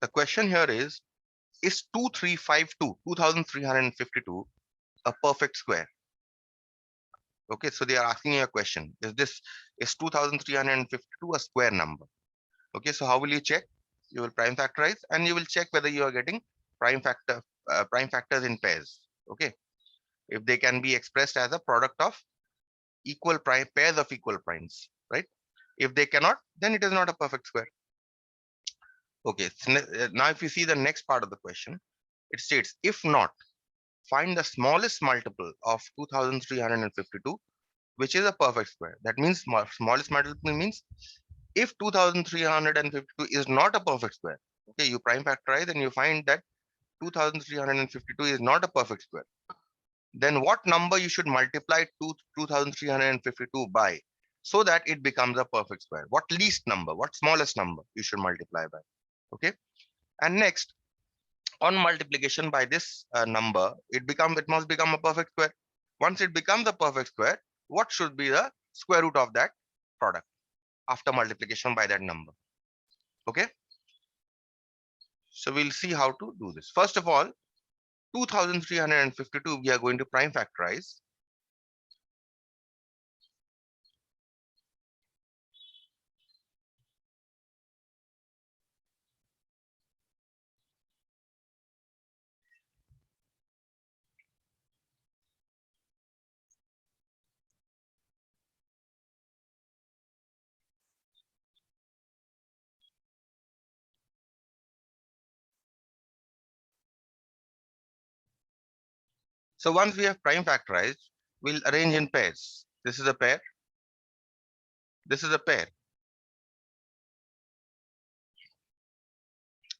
The question here is 2352 a perfect square? Okay, so they are asking you a question. Is 2352 a square number? Okay, so how will you check? You will prime factorize and you will check whether you are getting prime factors in pairs. Okay, if they can be expressed as a product of equal prime pairs of equal primes, right? If they cannot, then it is not a perfect square. Okay, so now if you see the next part of the question, it states if not, find the smallest multiple of 2352, which is a perfect square. That means smallest multiple means if 2352 is not a perfect square, okay, you prime factorize and you find that 2352 is not a perfect square, then what number you should multiply 2352 by so that it becomes a perfect square? What least number, what smallest number you should multiply by? Okay, and next, on multiplication by this number, it must become a perfect square. Once it becomes a perfect square, what should be the square root of that product after multiplication by that number? Okay, so we'll see how to do this. First of all, 2352 we are going to prime factorize. So once we have prime factorized, we'll arrange in pairs. This is a pair, this is a pair,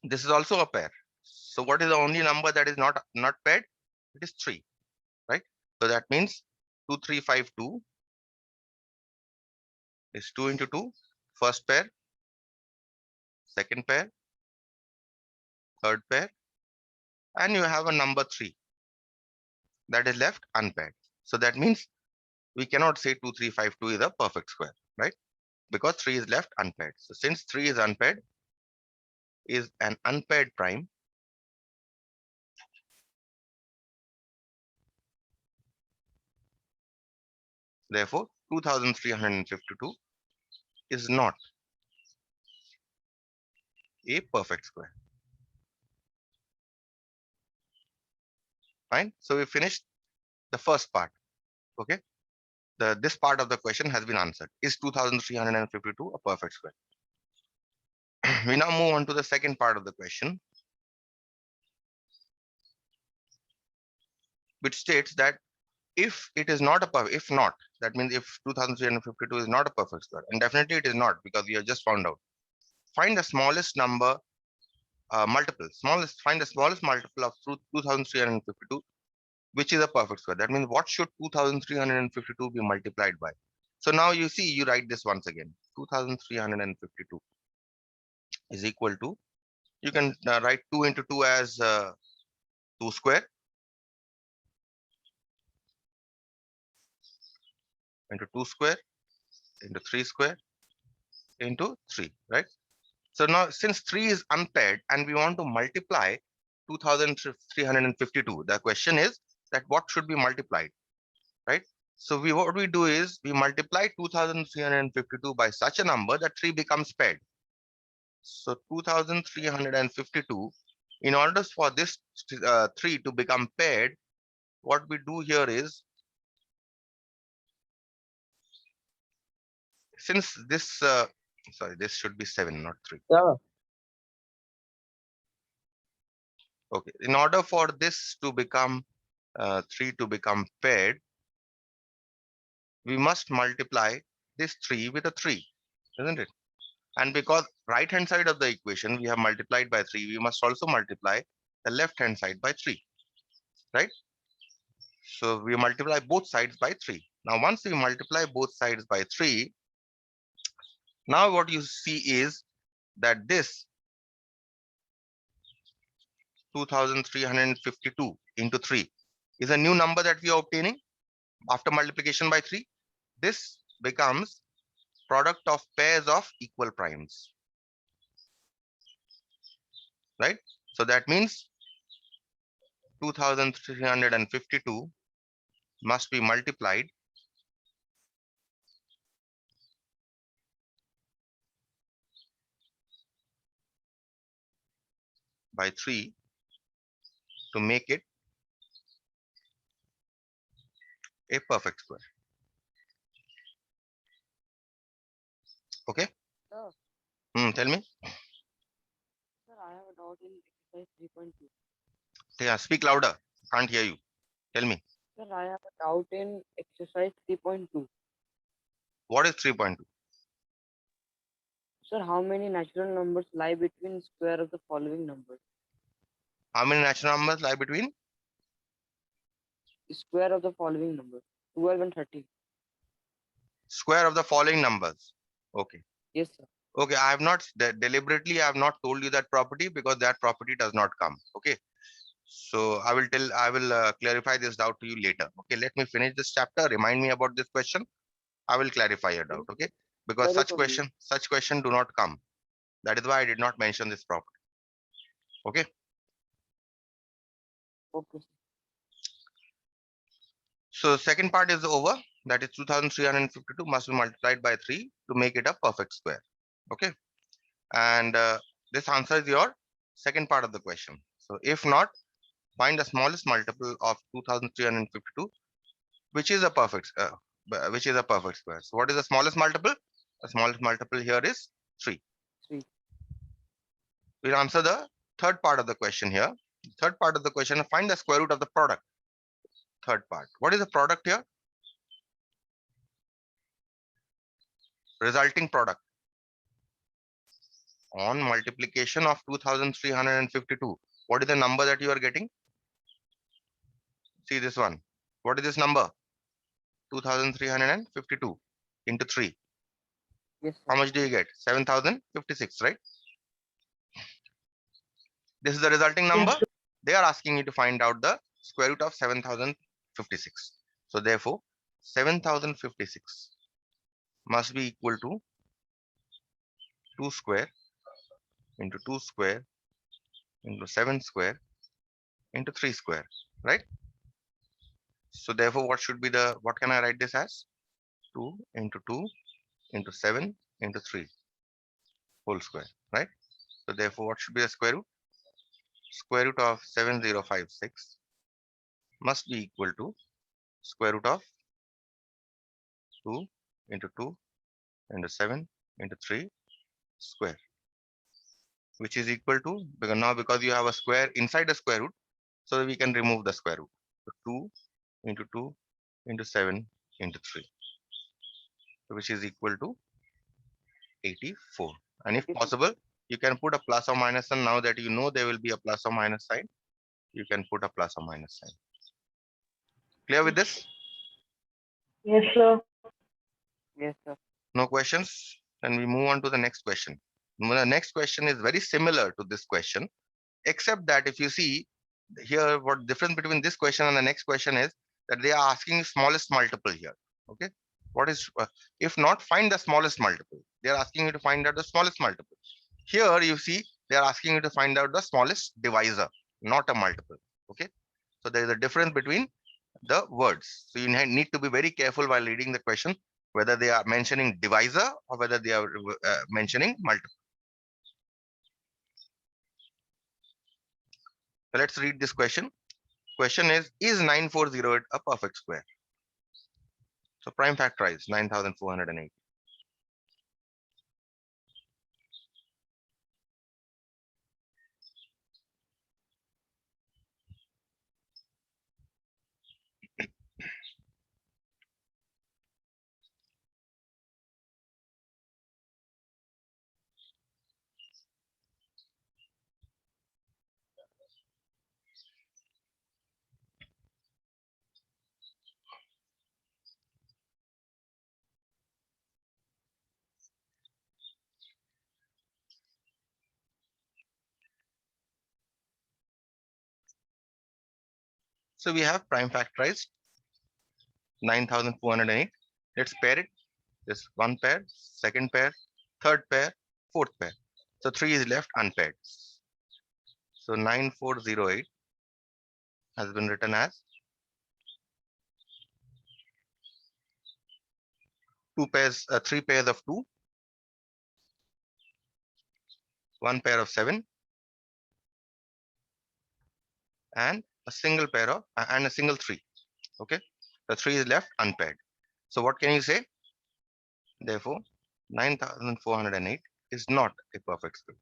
this is also a pair. So what is the only number that is not paired? It is 3, right? So that means 2352 is 2 into 2, first pair, second pair, third pair, and you have a number 3 that is left unpaired. So that means we cannot say 2352 is a perfect square, right? Because 3 is left unpaired. So since 3 is unpaired, is an unpaired prime, therefore 2352 is not a perfect square. Fine. So we finished the first part. Okay. This part of the question has been answered. Is 2352 a perfect square? We now move on to the second part of the question, which states that if it is not a perfect, if not, that means if 2352 is not a perfect square, and definitely it is not because we have just found out. Find the smallest number, find the smallest multiple of 2352, which is a perfect square. That means what should 2352 be multiplied by? So now you see, you write this once again. 2352 is equal to, you can write 2 into 2 as 2 square into 2 square into 3 square into 3, right? So now since 3 is unpaired and we want to multiply 2352, the question is that what should be multiplied, right? So what we do is we multiply 2352 by such a number that 3 becomes paired. So 2352, in order for this 3 to become paired, what we do here is, since this, sorry, this should be 7, not 3. Yeah, Okay, in order for this to become 3 to become paired, we must multiply this 3 with a 3, isn't it? And because right hand side of the equation we have multiplied by 3, we must also multiply the left hand side by 3, right? So we multiply both sides by 3. Now once we multiply both sides by 3, now what you see is that this 2352 into 3 is a new number that we are obtaining after multiplication by 3. This becomes product of pairs of equal primes. right? So that means 2352 must be multiplied by 3 to make it a perfect square. Okay? Sir, Tell me. sir, I have a doubt in exercise 3.2. Yeah, speak louder. Can't hear you. Tell me. Sir, I have a doubt in exercise 3.2. What is 3.2? Sir, how many natural numbers lie between square of the following numbers? How many natural numbers lie between? Square of the following numbers, 12 and 13. Square of the following numbers. Okay. Yes, sir. Okay, I have not deliberately I have not told you that property because that property does not come. Okay. So I will clarify this doubt to you later. Okay, let me finish this chapter. Remind me about this question. I will clarify your doubt. Okay, because Very probably. such question do not come. That is why I did not mention this property. Okay. Okay, sir. So second part is over. That is 2352 must be multiplied by 3 to make it a perfect square. Okay. And this answers your second part of the question. So if not, find the smallest multiple of 2352, which is a perfect square. So what is the smallest multiple? The smallest multiple here is 3. 3. We'll answer the third part of the question here. Third part of the question, find the square root of the product. Third part. What is the product here? Resulting product on multiplication of 2352. What is the number that you are getting? See this one. What is this number? 2352 into 3. Yes, sir. How much do you get? 7056, right? This is the resulting number. Yes, sir. They are asking you to find out the square root of 7056. So therefore, 7056 must be equal to 2 square into 2 square into 7 square into 3 square, right? So therefore, what can I write this as? 2 into 2 into 7 into 3 whole square, right? So therefore, what should be the square root? Square root of 7056 must be equal to square root of 2 into 2 into 7 into 3 square, which is equal to, because you have a square inside the square root, so we can remove the square root. So 2 into 2 into 7 into 3, which is equal to 84. And if 84. possible, you can put a plus or minus sign. Now that you know there will be a plus or minus sign, you can put a plus or minus sign. Clear with this? Yes, sir. Yes, sir. No questions? Then we move on to the next question. The next question is very similar to this question, except that if you see here, what difference between this question and the next question is that they are asking smallest multiple here. Okay, what is if not, find the smallest multiple. They are asking you to find out the smallest multiple. Here you see they are asking you to find out the smallest divisor, not a multiple. Okay, so there is a difference between the words. So you need to be very careful while reading the question whether they are mentioning divisor or whether they are mentioning multiple. So let's read this question. Question is 9408 a perfect square? So prime factorize 9408. So we have prime factorized 9408. Let's pair it. This one pair, second pair, third pair, fourth pair. So 3 is left unpaired. So 9408 has been written as 3 pairs of 2, 1 pair of 7, and a single pair of and a single 3. Okay, the 3 is left unpaired. So what can you say? Therefore, 9408 is not a perfect square.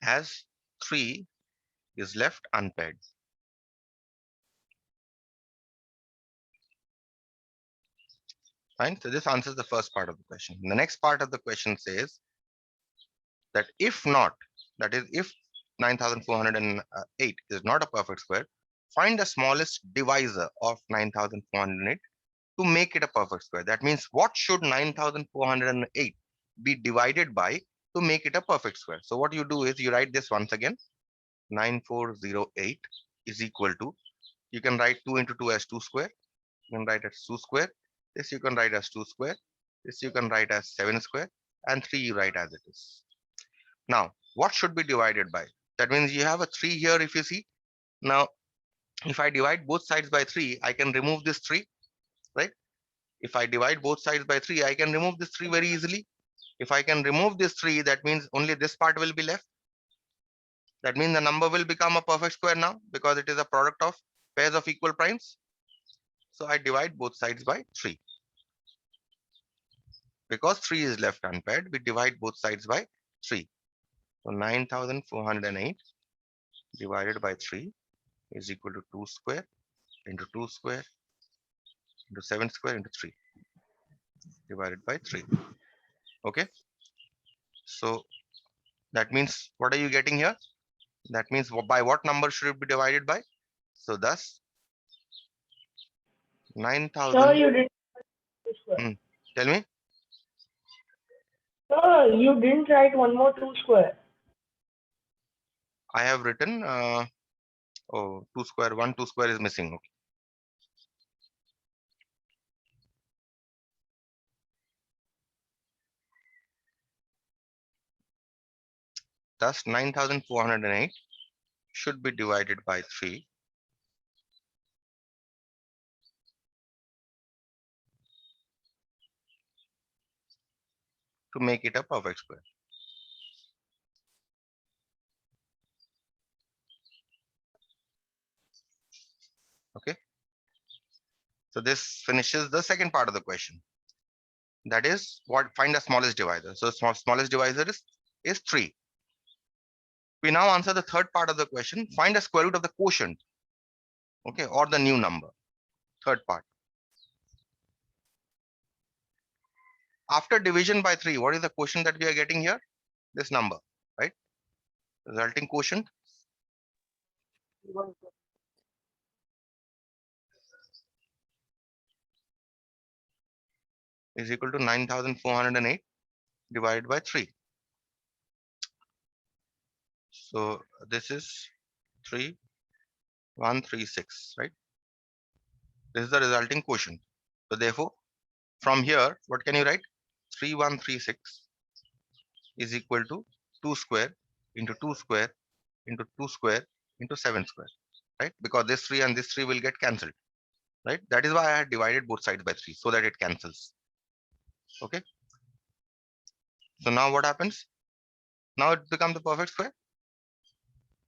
As 3 is left unpaired. Fine. So this answers the first part of the question. The next part of the question says that if not, that is, if 9408 is not a perfect square, find the smallest divisor of 9408 to make it a perfect square. That means what should 9408 be divided by to make it a perfect square? So what you do is you write this once again. 9408 is equal to, you can write 2 into 2 as 2 square. You can write as 2 square. This you can write as 2 square. This you can write as 7 square. And 3 you write as it is. Now, what should be divided by? That means you have a 3 here if you see. Now, if I divide both sides by 3, I can remove this 3, right? If I divide both sides by 3, I can remove this 3 very easily. If I can remove this 3, that means only this part will be left. That means the number will become a perfect square now because it is a product of pairs of equal primes. So I divide both sides by 3. Because 3 is left unpaired, we divide both sides by 3. So 9408 divided by 3 is equal to 2 square into 2 square into 7 square into 3 divided by 3. Okay. So that means, what are you getting here? That means by what number should it be divided by? So thus 9000. Sir, you didn't write 2 square. Tell me. Sir, you didn't write one more 2 square. I have written 2 square, 2 square is missing. Okay. Thus 9408 should be divided by 3 to make it a perfect square. Okay. So this finishes the second part of the question. That is, what, find the smallest divisor. So smallest divisor is 3. We now answer the third part of the question. Find the square root of the quotient. Okay, or the new number. Third part. After division by 3, what is the quotient that we are getting here? This number, right? Resulting quotient is equal to 9408 divided by 3. So this is 3136, right? This is the resulting quotient. So therefore, from here, what can you write? 3136 is equal to 2 square into 2 square into 2 square into 7 square, right? Because this 3 and this 3 will get cancelled, right? That is why I had divided both sides by 3 so that it cancels. Okay. So now what happens? Now it becomes the perfect square.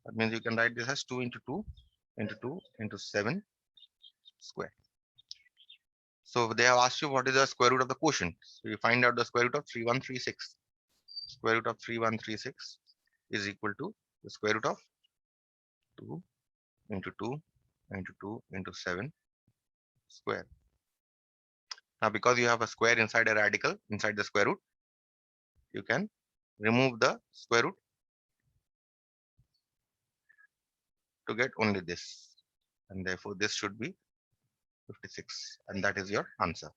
That means you can write this as 2 into 2 into 2 into 7 square. So they have asked you what is the square root of the quotient. So you find out the square root of 3136. Square root of 3136 is equal to the square root of 2 into 2 into 2 into 7 square. Now because you have a square inside a radical, inside the square root, you can remove the square root to get only this. And therefore this should be 56. And that is your answer.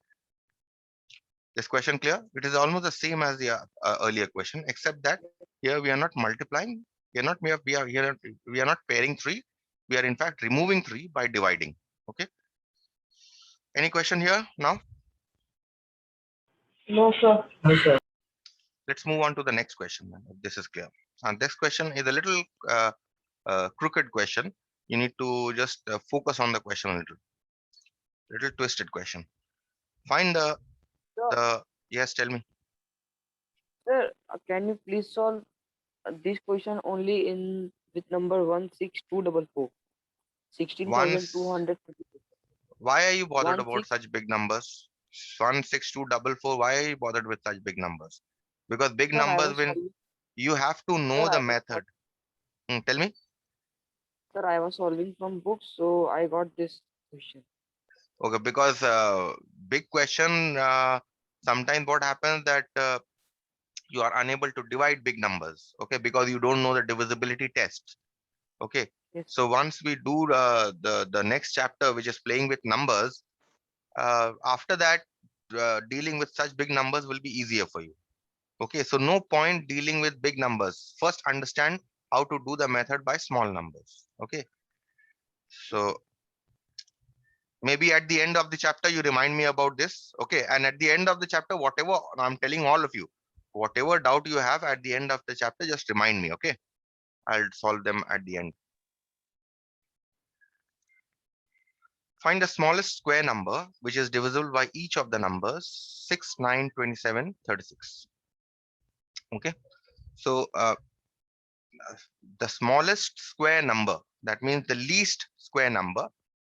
This question clear? It is almost the same as the earlier question, except that here we are not multiplying. We are not pairing 3. We are in fact removing 3 by dividing. Okay. Any question here now? No, sir. No, sir. Let's move on to the next question. If this is clear. And this question is a little crooked question. You need to just focus on the question a little twisted question. Find the yes, tell me. Sir, can you please solve this question only in with number 16244? Once, 16,256. why are you bothered One about six. such big numbers? 16244. Why are you bothered with such big numbers? Because big Sir, I numbers, was when solving. you have to Sir, know I the was method. Tell me. sir, I was solving from books, so I got this question. Okay, because big question. Sometimes what happens that you are unable to divide big numbers. Okay, because you don't know the divisibility test. Okay, Yes. so once we do the next chapter, which is playing with numbers, after that, dealing with such big numbers will be easier for you. Okay, so no point dealing with big numbers. First, understand how to do the method by small numbers. Okay, so maybe at the end of the chapter you remind me about this. Okay, and at the end of the chapter, whatever I'm telling all of you, whatever doubt you have at the end of the chapter, just remind me. Okay, I'll solve them at the end. Find the smallest square number which is divisible by each of the numbers 6, 9, 27, 36. Okay, so the smallest square number, that means the least square number,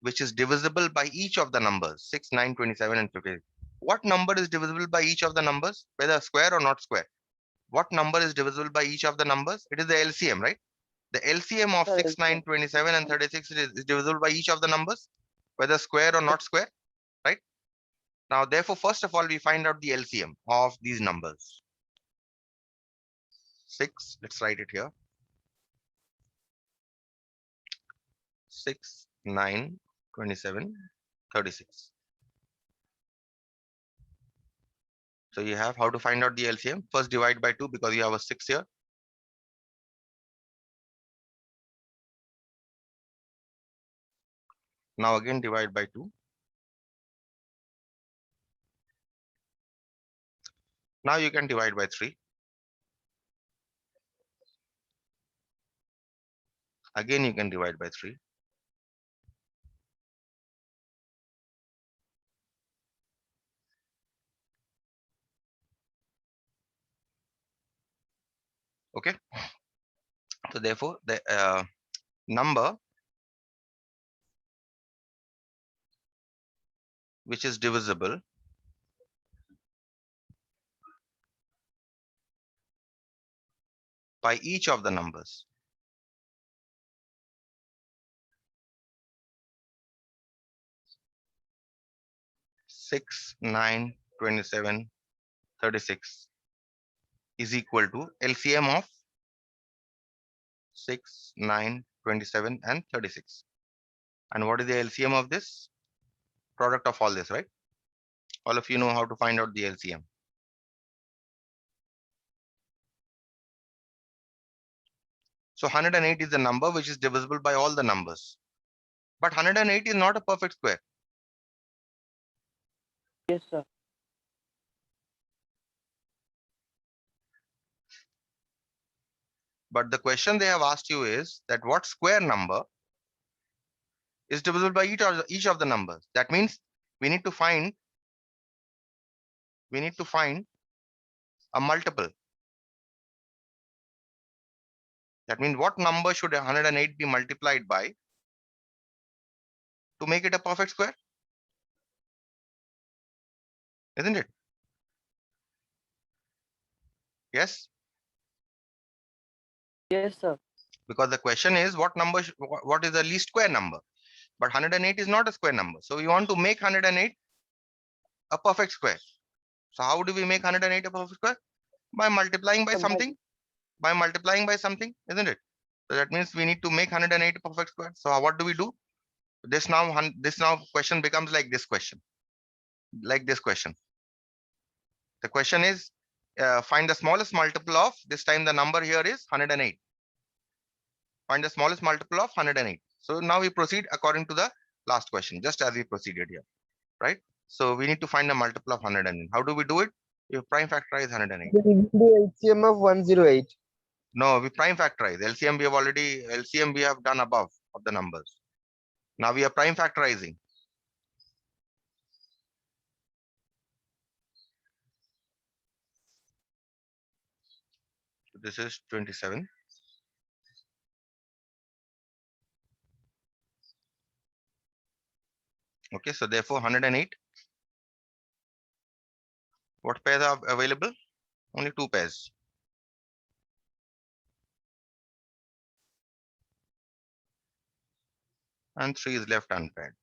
which is divisible by each of the numbers 6, 9, 27, and 50. What number is divisible by each of the numbers, whether square or not square? What number is divisible by each of the numbers? It is the LCM, right? The LCM of Sir, 6, 9, 27, and 36 is divisible by each of the numbers, whether square or not square, right? Now, therefore, first of all, we find out the LCM of these numbers. 6, let's write it here. 6, 9, 27, 36. So you have how to find out the LCM. First divide by 2 because you have a 6 here. Now again divide by 2. Now you can divide by 3. Again you can divide by 3. Okay. So therefore the number which is divisible by each of the numbers six, 9, 27, 36 is equal to LCM of 6, 9, 27, and 36. And what is the LCM of this? Product of all this, right? All of you know how to find out the LCM. So 108 is the number which is divisible by all the numbers. But 108 is not a perfect square. yes, sir. But the question they have asked you is that what square number is divisible by each of the numbers? That means we need to find a multiple. That means what number should 108 be multiplied by to make it a perfect square? Isn't it? Yes? Yes, sir. Because the question is what number, what is the least square number? But 108 is not a square number. So we want to make 108 a perfect square. So how do we make 108 a perfect square? By multiplying by Sir, something. By multiplying by something, isn't it? So that means we need to make 108 a perfect square. So what do we do? This now question becomes like this question. Like this question. The question is find the smallest multiple of, this time the number here is 108. Find the smallest multiple of 108. So now we proceed according to the last question, just as we proceeded here, right? So we need to find a multiple of 108. How do we do it? You prime factorize 108. Then we do LCM of 108. No, we prime factorize. LCM we have done above of the numbers. Now we are prime factorizing. So this is 27. Okay, so therefore 108. What pairs are available? Only 2 pairs. And 3 is left unpaired.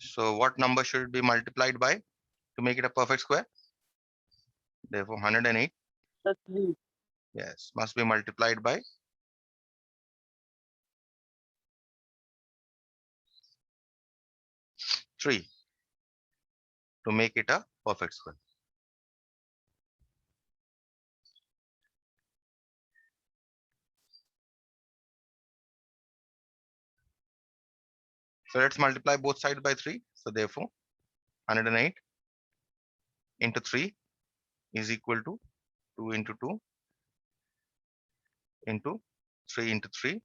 So what number should it be multiplied by to make it a perfect square? Therefore 108, Sir, 3. yes, must be multiplied by 3 to make it a perfect square. So let's multiply both sides by 3. So therefore 108 into 3 is equal to 2 into 2 into 3 into 3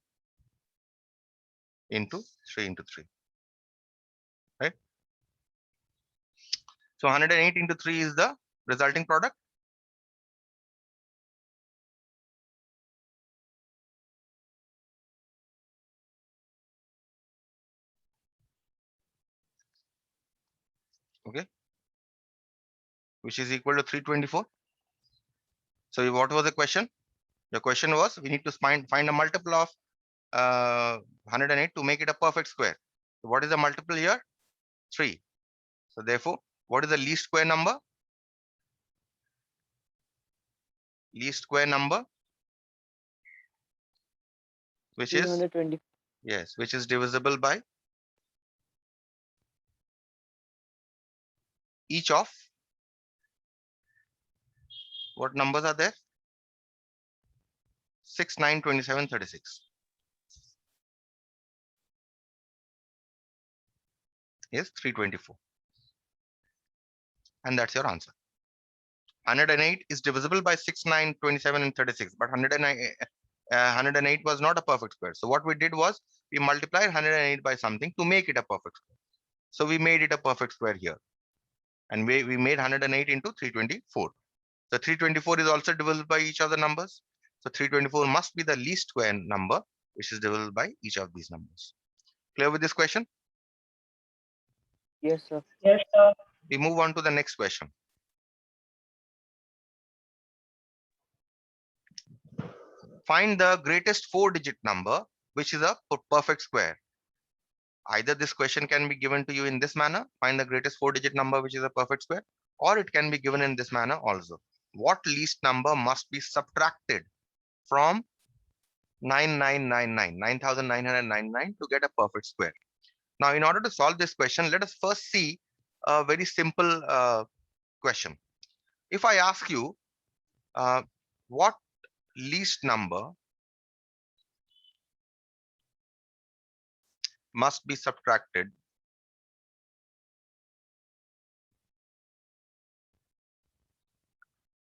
into 3 into 3. Right? So 108 into 3 is the resulting product. Okay, which is equal to 324. So what was the question? The question was we need to find a multiple of 108 to make it a perfect square. So what is the multiple here? 3. So therefore, what is the least square number? Least square number, which is 320. yes, which is divisible by each of what numbers are there? 6, 9, 27, 36 is 324. And that's your answer. 108 is divisible by 6, 9, 27, and 36. But 108 was not a perfect square. So what we did was we multiplied 108 by something to make it a perfect square. So we made it a perfect square here. And we made 108 into 324. So 324 is also divisible by each of the numbers. So 324 must be the least square number, which is divisible by each of these numbers. Clear with this question? Yes, sir. Yes, sir. We move on to the next question. Find the greatest 4-digit number, which is a perfect square. Either this question can be given to you in this manner, find the greatest 4-digit number, which is a perfect square, or it can be given in this manner also. What least number must be subtracted from 9,999 to get a perfect square? Now, in order to solve this question, let us first see a very simple question. If I ask you, what least number must be subtracted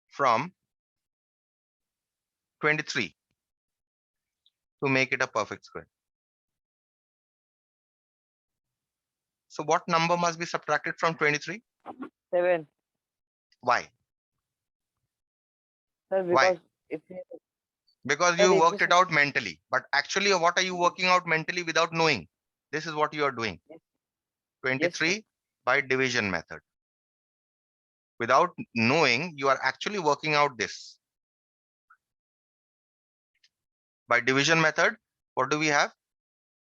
from 23 to make it a perfect square? So what number must be subtracted from 23? 7. Why? Sir, Why? because if we, Because Sir, you if worked we it out mentally. But actually, what are you working out mentally without knowing? This is what you are doing. Yes. 23 by division method. Without knowing, you are actually working out this. By division method, what do we have?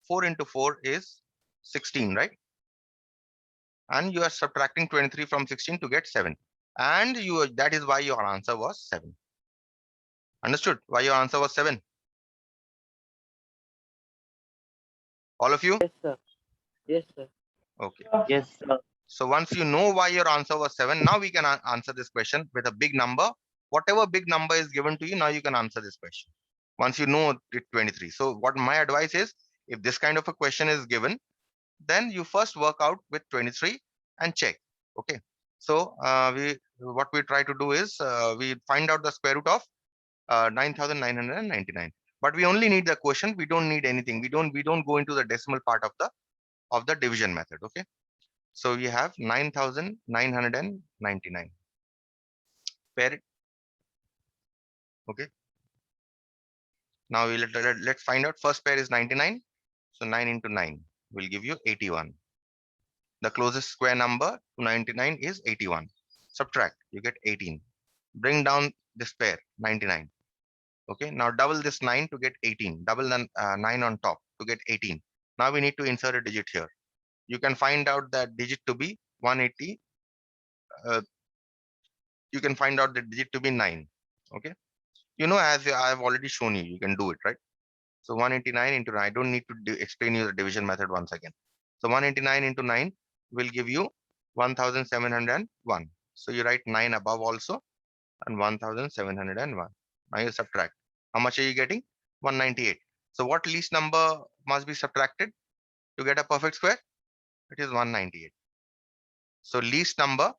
4 into 4 is 16, right? And you are subtracting 23 from 16 to get 7. And that is why your answer was 7. Understood? Why your answer was 7? All of you? yes, sir. Yes, sir. Okay. Yes, sir. So once you know why your answer was 7, now we can answer this question with a big number. Whatever big number is given to you, now you can answer this question. Once you know it 23. So what my advice is, if this kind of a question is given, then you first work out with 23 and check. Okay. So what we try to do is we find out the square root of 9,999. But we only need the quotient. We don't need anything. We don't go into the decimal part of the division method. Okay. So we have 9,999. Pair it. Okay. Now let's find out. First pair is 99. So 9 into 9 will give you 81. The closest square number to 99 is 81. Subtract, you get 18. Bring down this pair, 99. Okay, now double this 9 to get 18. Double the 9 on top to get 18. Now we need to insert a digit here. You can find out that digit to be 180. You can find out the digit to be 9. Okay, you know, as I have already shown you, you can do it, right? So 189 into 9. I don't need to explain you the division method once again. So 189 into 9 will give you 1,701. So you write 9 above also and 1,701. Now you subtract. How much are you getting? 198. So what least number must be subtracted to get a perfect square? It is 198. So least number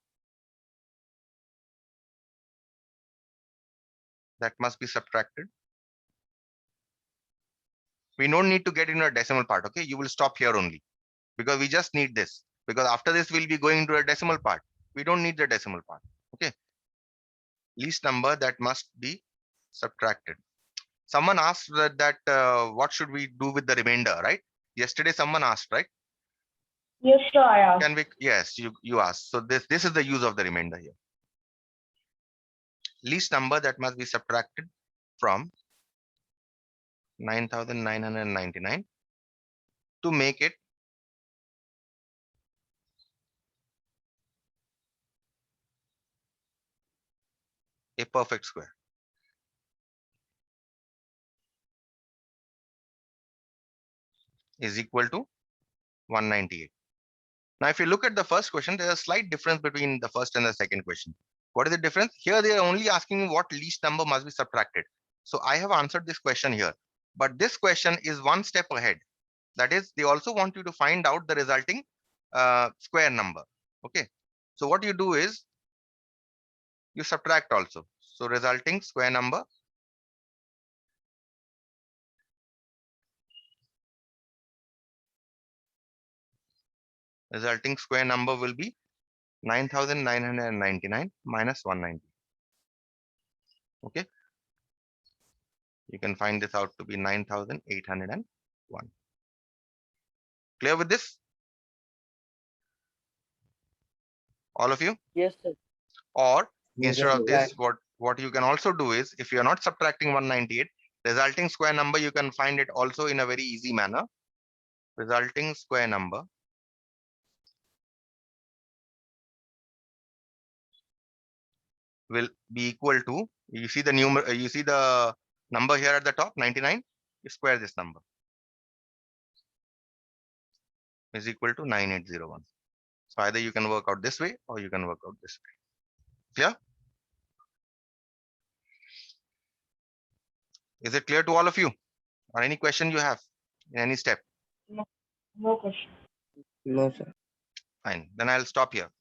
that must be subtracted. We don't need to get into a decimal part. Okay, you will stop here only because we just need this. Because after this, we'll be going to a decimal part. We don't need the decimal part. Okay. Least number that must be subtracted. Someone asked that what should we do with the remainder, right? Yesterday, someone asked, right? Yes, sir, I asked. Can we? Yes, you asked. So this is the use of the remainder here. Least number that must be subtracted from 9,999 to make it a perfect square. Is equal to 198. Now, if you look at the first question, there's a slight difference between the first and the second question. What is the difference? Here, they are only asking what least number must be subtracted. So I have answered this question here. But this question is one step ahead. That is, they also want you to find out the resulting square number. Okay. So what you do is you subtract also. So resulting square number will be 9,999 minus 190. Okay. You can find this out to be 9,801. Clear with this? All of you? Yes, sir. Or Yes, instead of sir. this, what you can also do is, if you are not subtracting 198, resulting square number, you can find it also in a very easy manner. Resulting square number will be equal to, you see the number here at the top, 99. You square this number is equal to 9801. So either you can work out this way or you can work out this way. Clear? Is it clear to all of you? Or any question you have in any step? No question. No, sir. Fine. Then I'll stop here.